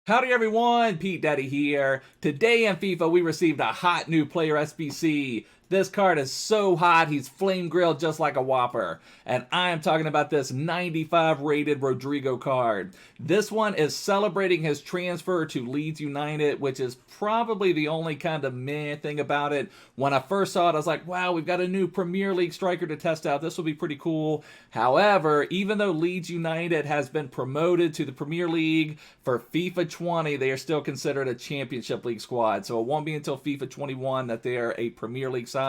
Howdy everyone, Pete Daddy here. Today in FIFA we received a hot new player SBC. This card is so hot, he's flame grilled just like a Whopper. And I am talking about this 95 rated Rodrigo card. This one is celebrating his transfer to Leeds United, which is probably the only kind of meh thing about it. When I first saw it, I was like, wow, we've got a new Premier League striker to test out. This will be pretty cool. However, even though Leeds United has been promoted to the Premier League for FIFA 20, they are still considered a Championship League squad. So it won't be until FIFA 21 that they are a Premier League side.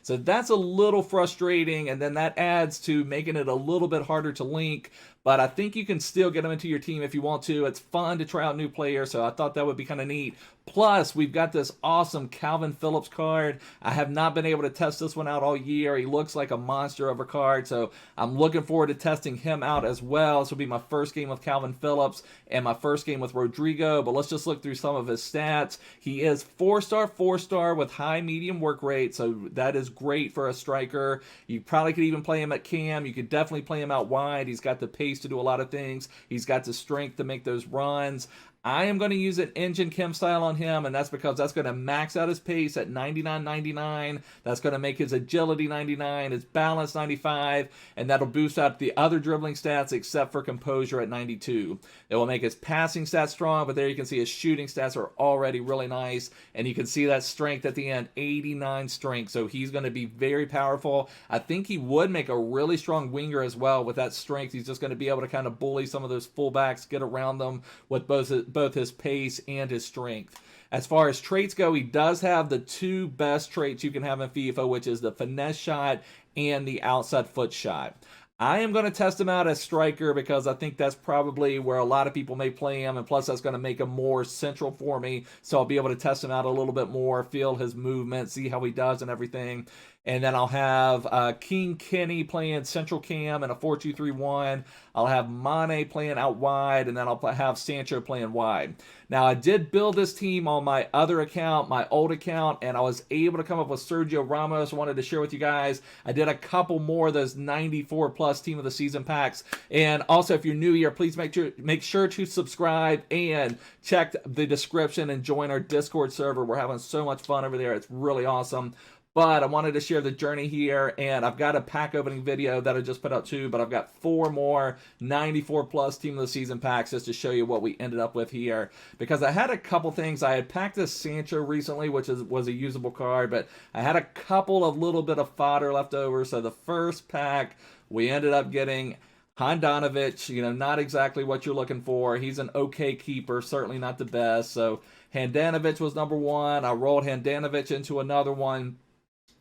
So that's a little frustrating, and then that adds to making it a little bit harder to link. But I think you can still get them into your team if you want to. It's fun to try out new players, so I thought that would be kind of neat. Plus, we've got this awesome Kalvin Phillips card. I have not been able to test this one out all year. He looks like a monster of a card, so I'm looking forward to testing him out as well. This will be my first game with Kalvin Phillips and my first game with Rodrigo, but let's just look through some of his stats. He is 4-star with high medium work rate, so that is great for a striker. You probably could even play him at cam. You could definitely play him out wide. He's got the pace to do a lot of things. He's got the strength to make those runs. I am going to use an engine chem style on him, and that's because that's going to max out his pace at 99.99. That's going to make his agility 99, his balance 95, and that'll boost out the other dribbling stats except for composure at 92. It will make his passing stats strong, but there you can see his shooting stats are already really nice, and you can see that strength at the end, 89 strength, so he's going to be very powerful. I think he would make a really strong winger as well with that strength. He's just going to be able to kind of bully some of those fullbacks, get around them with both his pace and his strength. As far as traits go, he does have the two best traits you can have in FIFA, which is the finesse shot and the outside foot shot. I am going to test him out as striker because I think that's probably where a lot of people may play him, and plus that's going to make him more central for me, so I'll be able to test him out a little bit more, feel his movement, see how he does and everything. And then I'll have King Kenny playing central cam in a 4-2-3-1. I'll have Mane playing out wide, and then I'll have Sancho playing wide. Now, I did build this team on my other account, my old account, and I was able to come up with Sergio Ramos. I wanted to share with you guys. I did a couple more of those 94-plus Team of the Season packs. And also, if you're new here, please make sure to subscribe and check the description and join our Discord server. We're having so much fun over there. It's really awesome. But I wanted to share the journey here, and I've got a pack opening video that I just put out too, but I've got 4 more 94-plus Team of the Season packs just to show you what we ended up with here. Because I had a couple things. I had packed this Sancho recently, which was a usable card, but I had a couple of little bit of fodder left over. So the first pack, we ended up getting Handanovic, not exactly what you're looking for. He's an okay keeper, certainly not the best. So Handanovic was number 1. I rolled Handanovic into another one.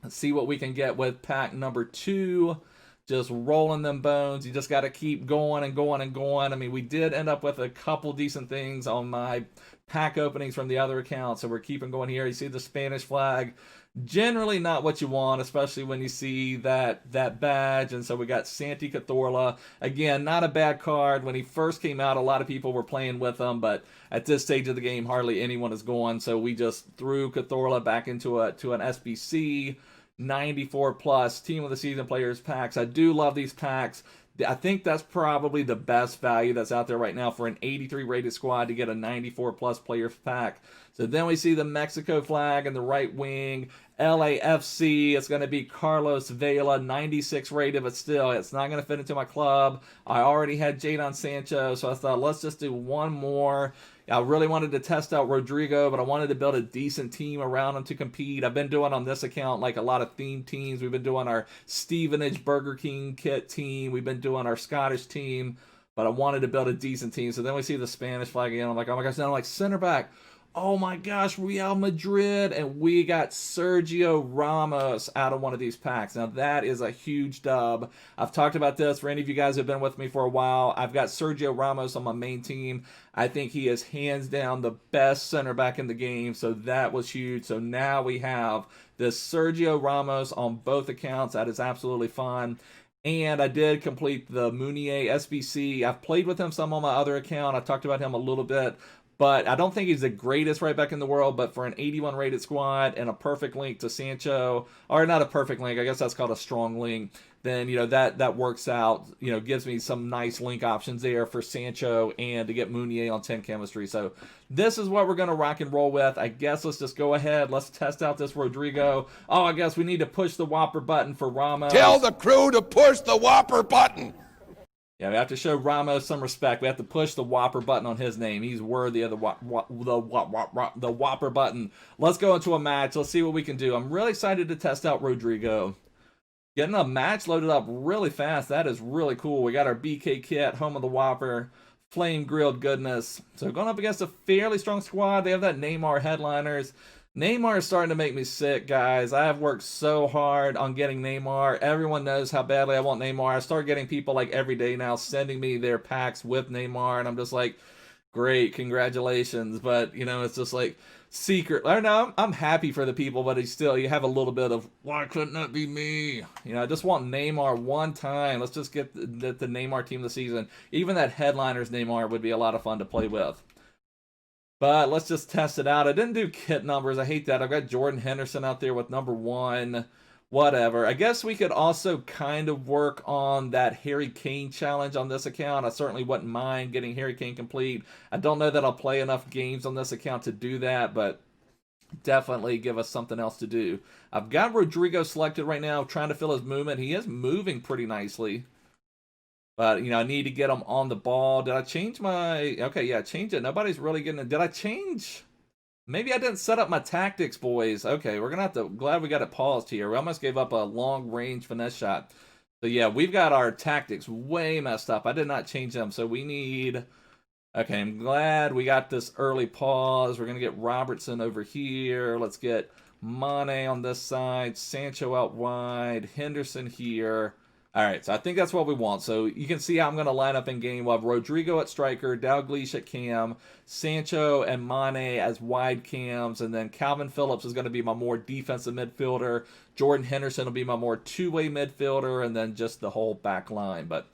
Let's see what we can get with pack number 2. Just rolling them bones. You just got to keep going and going and going. I mean, we did end up with a couple decent things on my pack openings from the other account, so we're keeping going here. You see the Spanish flag. Generally not what you want, especially when you see that badge. And so we got Santi Cazorla. Again, not a bad card. When he first came out, a lot of people were playing with him, but at this stage of the game, hardly anyone is going. So we just threw Cazorla back into an SBC 94-plus Team of the Season players packs. I do love these packs. I think that's probably the best value that's out there right now for an 83 rated squad to get a 94-plus players pack. So then we see the Mexico flag in the right wing. LAFC, it's going to be Carlos Vela, 96 rated, but still, it's not going to fit into my club. I already had Jadon Sancho, so I thought, let's just do one more. I really wanted to test out Rodrigo, but I wanted to build a decent team around him to compete. I've been doing on this account like a lot of themed teams. We've been doing our Stevenage Burger King kit team. We've been doing our Scottish team, but I wanted to build a decent team. So then we see the Spanish flag again. I'm like, oh my gosh, now I'm like center back. Oh my gosh, Real Madrid, and we got Sergio Ramos out of one of these packs. Now that is a huge dub. I've talked about this for any of you guys who have been with me for a while. I've got Sergio Ramos on my main team. I think he is hands down the best center back in the game, so that was huge. So now we have this Sergio Ramos on both accounts. That is absolutely fun. And I did complete the Meunier SBC. I've played with him some on my other account. I talked about him a little bit. But I don't think he's the greatest right back in the world, but for an 81 rated squad and a perfect link to Sancho, or not a perfect link, I guess that's called a strong link. then, you know, that works out, you know, gives me some nice link options there for Sancho and to get Meunier on 10 chemistry. So this is what we're going to rock and roll with. I guess let's just go ahead. Let's test out this Rodrigo. Oh, I guess we need to push the Whopper button for Ramos. Tell the crew to push the Whopper button. Yeah, we have to show Ramos some respect. We have to push the Whopper button on his name. He's worthy of the Whopper button. Let's go into a match. Let's see what we can do. I'm really excited to test out Rodrigo. Getting a match loaded up really fast. That is really cool. We got our BK kit, home of the Whopper, flame grilled goodness. So going up against a fairly strong squad. They have that Neymar headliners. Neymar is starting to make me sick, guys. I have worked so hard on getting Neymar. Everyone knows how badly I want Neymar. I start getting people like every day now sending me their packs with Neymar, and I'm just like, great, congratulations. But, you know, it's just like secret. I don't know, I'm happy for the people, but it's still, you have a little bit of, why couldn't that be me? You know, I just want Neymar one time. Let's just get the Neymar team of the season. Even that headliners Neymar would be a lot of fun to play with. But let's just test it out. I didn't do kit numbers. I hate that. I've got Jordan Henderson out there with number 1. Whatever. I guess we could also kind of work on that Harry Kane challenge on this account. I certainly wouldn't mind getting Harry Kane complete. I don't know that I'll play enough games on this account to do that, but definitely give us something else to do. I've got Rodrigo selected right now, trying to fill his movement. He is moving pretty nicely. But, you know, I need to get him on the ball. Did I change my... Okay, yeah, change it. Nobody's really getting it. Did I change... Maybe I didn't set up my tactics, boys. Okay, we're going to have to... Glad we got it paused here. We almost gave up a long-range finesse shot. So, yeah, we've got our tactics way messed up. I did not change them. So, we need... Okay, I'm glad we got this early pause. We're going to get Robertson over here. Let's get Mane on this side. Sancho out wide. Henderson here. All right, so I think that's what we want. So you can see how I'm going to line up in game. We'll have Rodrigo at striker, Dalglish at cam, Sancho and Mane as wide cams, and then Kalvin Phillips is going to be my more defensive midfielder. Jordan Henderson will be my more two-way midfielder, and then just the whole back line. But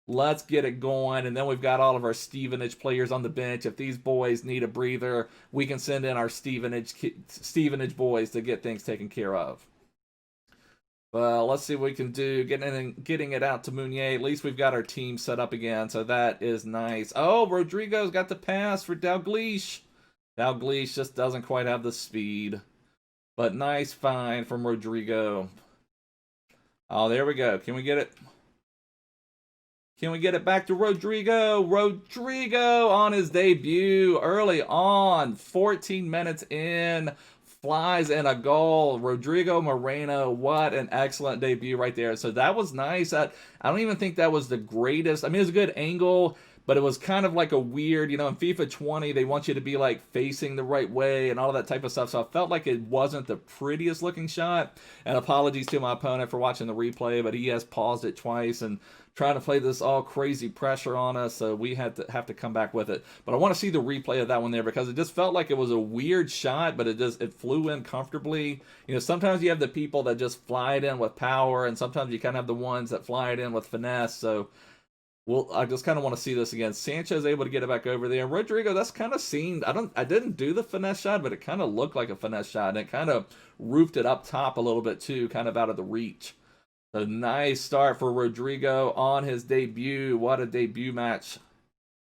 let's get it going, and then we've got all of our Stevenage players on the bench. If these boys need a breather, we can send in our Stevenage boys to get things taken care of. Well, let's see what we can do. Getting it out to Meunier. At least we've got our team set up again, so that is nice. Oh, Rodrigo's got the pass for Dalglish. Dalglish just doesn't quite have the speed. But nice find from Rodrigo. Oh, there we go. Can we get it? Can we get it back to Rodrigo? Rodrigo on his debut early on. 14 minutes in. Flies in a goal. Rodrigo Moreno, what an excellent debut right there. So that was nice. I don't even think that was the greatest. I mean, it was a good angle, but it was kind of like a weird, you know, in FIFA 20, they want you to be like facing the right way and all that type of stuff. So I felt like it wasn't the prettiest looking shot. And apologies to my opponent for watching the replay, but he has paused it twice and trying to play this all crazy pressure on us, so we have to come back with it. But I want to see the replay of that one there because it just felt like it was a weird shot, but it flew in comfortably. You know, sometimes you have the people that just fly it in with power, and sometimes you kind of have the ones that fly it in with finesse. So I just kind of want to see this again. Sanchez able to get it back over there. Rodrigo, that's kind of seemed, I didn't do the finesse shot, but it kind of looked like a finesse shot, and it kind of roofed it up top a little bit too, kind of out of the reach. A nice start for Rodrigo on his debut. What a debut match.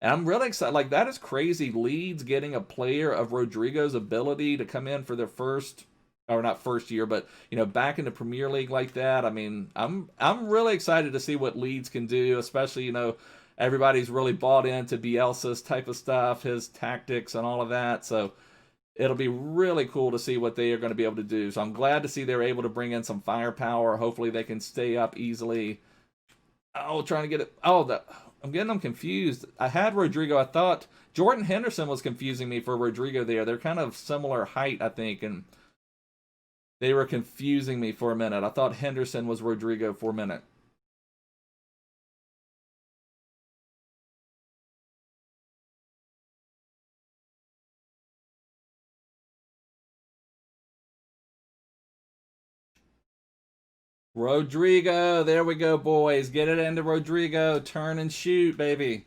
And I'm really excited. Like, that is crazy. Leeds getting a player of Rodrigo's ability to come in for their first, or not first year, but, you know, back in the Premier League like that. I mean, I'm really excited to see what Leeds can do, especially, you know, everybody's really bought into Bielsa's type of stuff, his tactics and all of that. So it'll be really cool to see what they are going to be able to do. So I'm glad to see they're able to bring in some firepower. Hopefully they can stay up easily. Oh, trying to get it. Oh, I'm getting them confused. I had Rodrigo. I thought Jordan Henderson was confusing me for Rodrigo there. They're kind of similar height, I think, and they were confusing me for a minute. I thought Henderson was Rodrigo for a minute. Rodrigo, there we go, boys. Get it into Rodrigo. Turn and shoot, baby.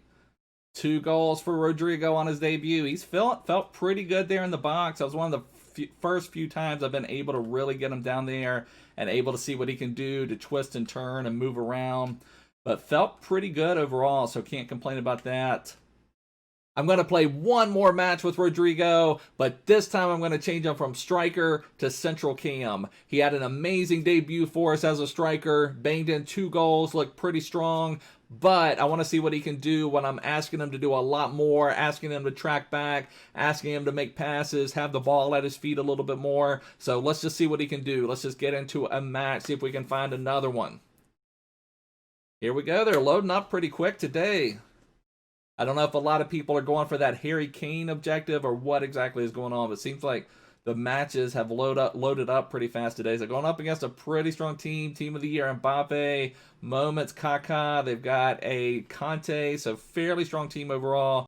2 goals for Rodrigo on his debut. He's felt pretty good there in the box. That was one of the first few times I've been able to really get him down there and able to see what he can do to twist and turn and move around. But felt pretty good overall, so can't complain about that. I'm going to play one more match with Rodrigo, but this time I'm going to change him from striker to central cam. He had an amazing debut for us as a striker, banged in 2 goals, looked pretty strong, but I want to see what he can do when I'm asking him to do a lot more, asking him to track back, asking him to make passes, have the ball at his feet a little bit more. So let's just see what he can do. Let's just get into a match, see if we can find another one. Here we go. They're loading up pretty quick today. I don't know if a lot of people are going for that Harry Kane objective or what exactly is going on, but it seems like the matches have loaded up pretty fast today. So going up against a pretty strong team. Team of the year, Mbappe, Moments, Kaká. They've got a Conte, so fairly strong team overall.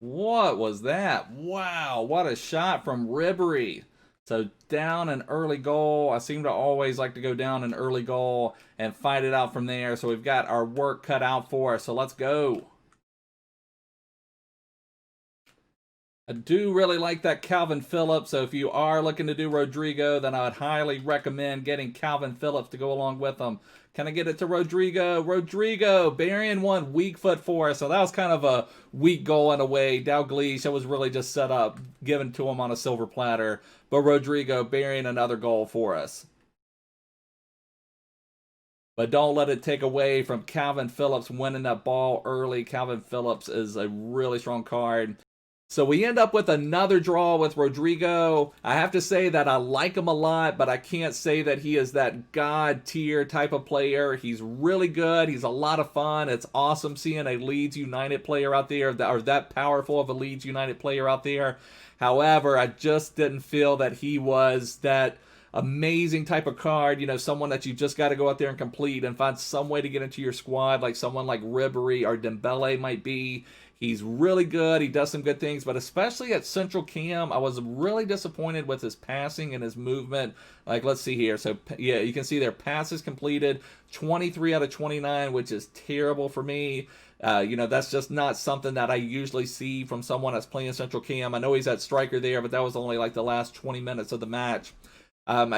What was that? Wow, what a shot from Ribery. So down an early goal. I seem to always like to go down an early goal and fight it out from there. So we've got our work cut out for us. So let's go. I do really like that Kalvin Phillips. So if you are looking to do Rodrigo, then I would highly recommend getting Kalvin Phillips to go along with them. Can I get it to Rodrigo? Rodrigo, burying one weak foot for us. So that was kind of a weak goal in a way. Dalglish, it was really just set up, given to him on a silver platter. But Rodrigo burying another goal for us. But don't let it take away from Kalvin Phillips winning that ball early. Kalvin Phillips is a really strong card. So we end up with another draw with Rodrigo. I have to say that I like him a lot, but I can't say that he is that god tier type of player. He's really good. He's a lot of fun. It's awesome seeing a Leeds United player out there, or that powerful of a Leeds United player out there. However, I just didn't feel that he was that amazing type of card, you know, someone that you just got to go out there and complete and find some way to get into your squad, like someone like Ribery or Dembele might be. He's really good. He does some good things, but especially at central cam, I was really disappointed with his passing and his movement. Like, let's see here. So, yeah, you can see their passes completed, 23 out of 29, which is terrible for me. You know, that's just not something that I usually see from someone that's playing central cam. I know he's at striker there, but that was only like the last 20 minutes of the match.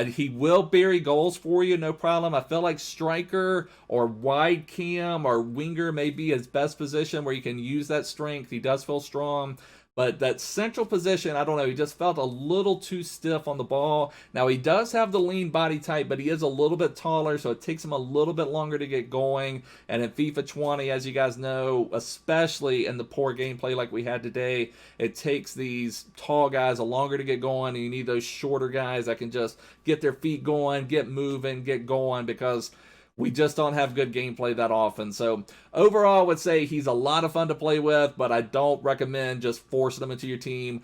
He will bury goals for you, no problem. I feel like striker or wide cam or winger may be his best position where you can use that strength. He does feel strong. But that central position, I don't know, he just felt a little too stiff on the ball. Now, he does have the lean body type, but he is a little bit taller, so it takes him a little bit longer to get going. And in FIFA 20, as you guys know, especially in the poor gameplay like we had today, it takes these tall guys a longer to get going, and you need those shorter guys that can just get their feet going, get moving, get going, because we just don't have good gameplay that often. So overall, I would say he's a lot of fun to play with, but I don't recommend just forcing him into your team.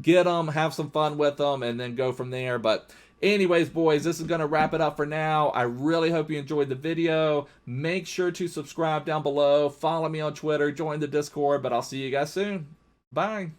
Get them, have some fun with them, and then go from there. But anyways, boys, this is going to wrap it up for now. I really hope you enjoyed the video. Make sure to subscribe down below. Follow me on Twitter. Join the Discord. But I'll see you guys soon. Bye.